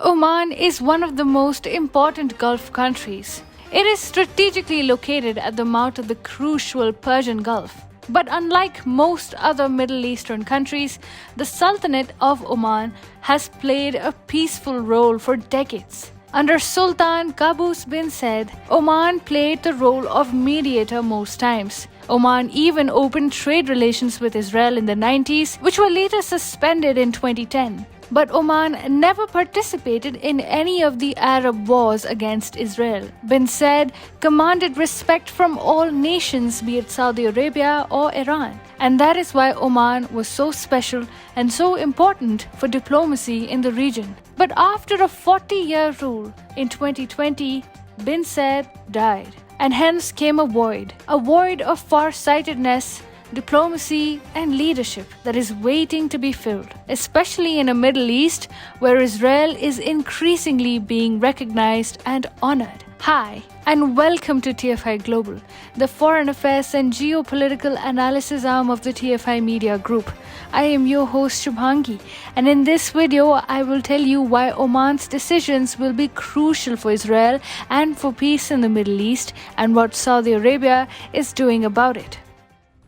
Oman is one of the most important Gulf countries. It is strategically located at the mouth of the crucial Persian Gulf. But unlike most other Middle Eastern countries, the Sultanate of Oman has played a peaceful role for decades. Under Sultan Qaboos bin Said, Oman played the role of mediator most times. Oman even opened trade relations with Israel in the 90s, which were later suspended in 2010. But Oman never participated in any of the Arab wars against Israel. Bin Said commanded respect from all nations, be it Saudi Arabia or Iran. And that is why Oman was so special and so important for diplomacy in the region. But after a 40-year rule, in 2020, Bin Said died. And hence came a void of far-sightedness, diplomacy, and leadership that is waiting to be filled, especially in a Middle East where Israel is increasingly being recognized and honored. Hi, and welcome to TFI Global, the foreign affairs and geopolitical analysis arm of the TFI Media Group. I am your host Shubhangi, and in this video I will tell you why Oman's decisions will be crucial for Israel and for peace in the Middle East, and what Saudi Arabia is doing about it.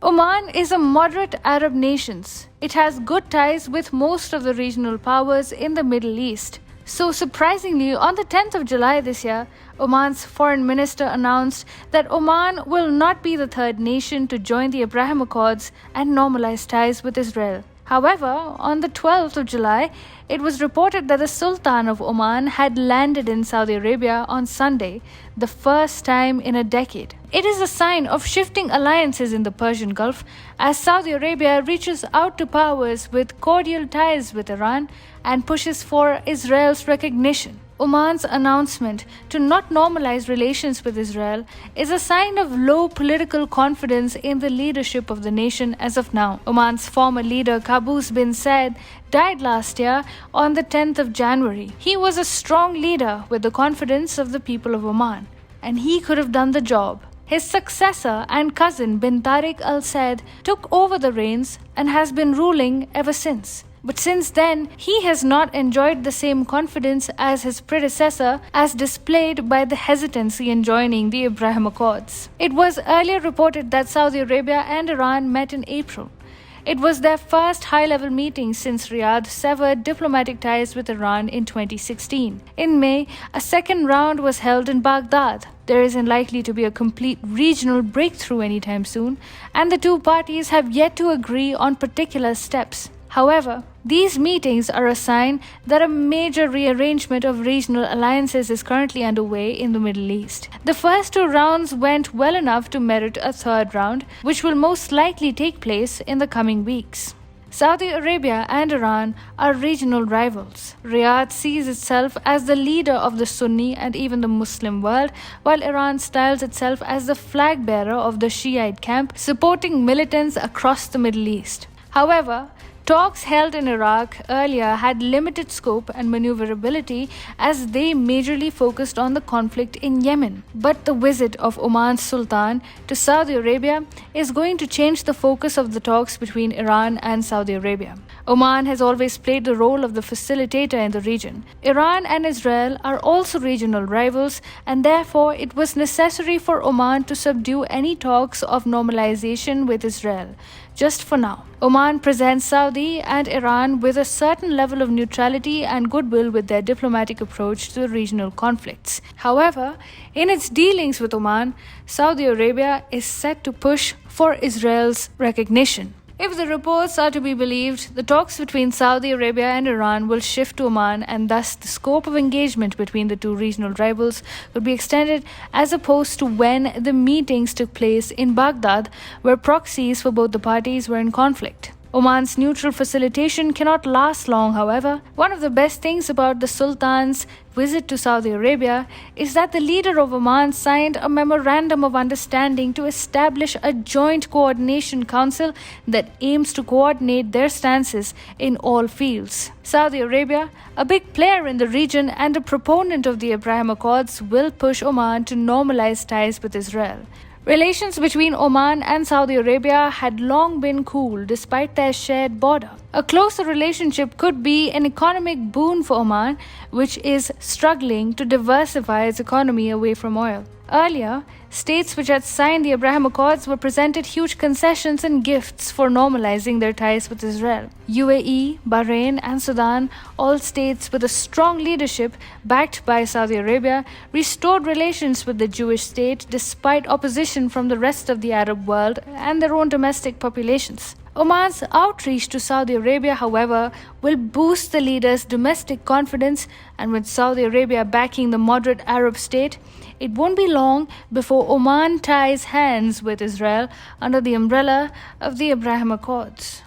Oman is a moderate Arab nation. It has good ties with most of the regional powers in the Middle East. So surprisingly, on the 10th of July this year, Oman's foreign minister announced that Oman will not be the third nation to join the Abraham Accords and normalize ties with Israel. However, on the 12th of July, it was reported that the Sultan of Oman had landed in Saudi Arabia on Sunday, the first time in a decade. It is a sign of shifting alliances in the Persian Gulf as Saudi Arabia reaches out to powers with cordial ties with Iran and pushes for Israel's recognition. Oman's announcement to not normalize relations with Israel is a sign of low political confidence in the leadership of the nation as of now. Oman's former leader Qaboos bin Said died last year on the 10th of January. He was a strong leader with the confidence of the people of Oman, and he could have done the job. His successor and cousin bin Tariq Al Said took over the reins and has been ruling ever since. But since then, he has not enjoyed the same confidence as his predecessor, as displayed by the hesitancy in joining the Abraham Accords. It was earlier reported that Saudi Arabia and Iran met in April. It was their first high-level meeting since Riyadh severed diplomatic ties with Iran in 2016. In May, a second round was held in Baghdad. There isn't likely to be a complete regional breakthrough anytime soon, and the two parties have yet to agree on particular steps. However, these meetings are a sign that a major rearrangement of regional alliances is currently underway in the Middle East. The first two rounds went well enough to merit a third round, which will most likely take place in the coming weeks. Saudi Arabia and Iran are regional rivals. Riyadh sees itself as the leader of the Sunni and even the Muslim world, while Iran styles itself as the flag bearer of the Shiite camp, supporting militants across the Middle East. However, talks held in Iraq earlier had limited scope and maneuverability as they majorly focused on the conflict in Yemen. But the visit of Oman's Sultan to Saudi Arabia is going to change the focus of the talks between Iran and Saudi Arabia. Oman has always played the role of the facilitator in the region. Iran and Israel are also regional rivals, and therefore it was necessary for Oman to subdue any talks of normalization with Israel. Just for now, Oman presents Saudi and Iran with a certain level of neutrality and goodwill with their diplomatic approach to the regional conflicts. However, in its dealings with Oman, Saudi Arabia is set to push for Israel's recognition. If the reports are to be believed, the talks between Saudi Arabia and Iran will shift to Oman, and thus the scope of engagement between the two regional rivals will be extended, as opposed to when the meetings took place in Baghdad, where proxies for both the parties were in conflict. Oman's neutral facilitation cannot last long, however. One of the best things about the Sultan's visit to Saudi Arabia is that the leader of Oman signed a memorandum of understanding to establish a joint coordination council that aims to coordinate their stances in all fields. Saudi Arabia, a big player in the region and a proponent of the Abraham Accords, will push Oman to normalize ties with Israel. Relations between Oman and Saudi Arabia had long been cool despite their shared border. A closer relationship could be an economic boon for Oman, which is struggling to diversify its economy away from oil. Earlier, states which had signed the Abraham Accords were presented huge concessions and gifts for normalizing their ties with Israel. UAE, Bahrain, and Sudan, all states with a strong leadership backed by Saudi Arabia, restored relations with the Jewish state despite opposition from the rest of the Arab world and their own domestic populations. Oman's outreach to Saudi Arabia, however, will boost the leader's domestic confidence, and with Saudi Arabia backing the moderate Arab state, it won't be long before Oman ties hands with Israel under the umbrella of the Abraham Accords.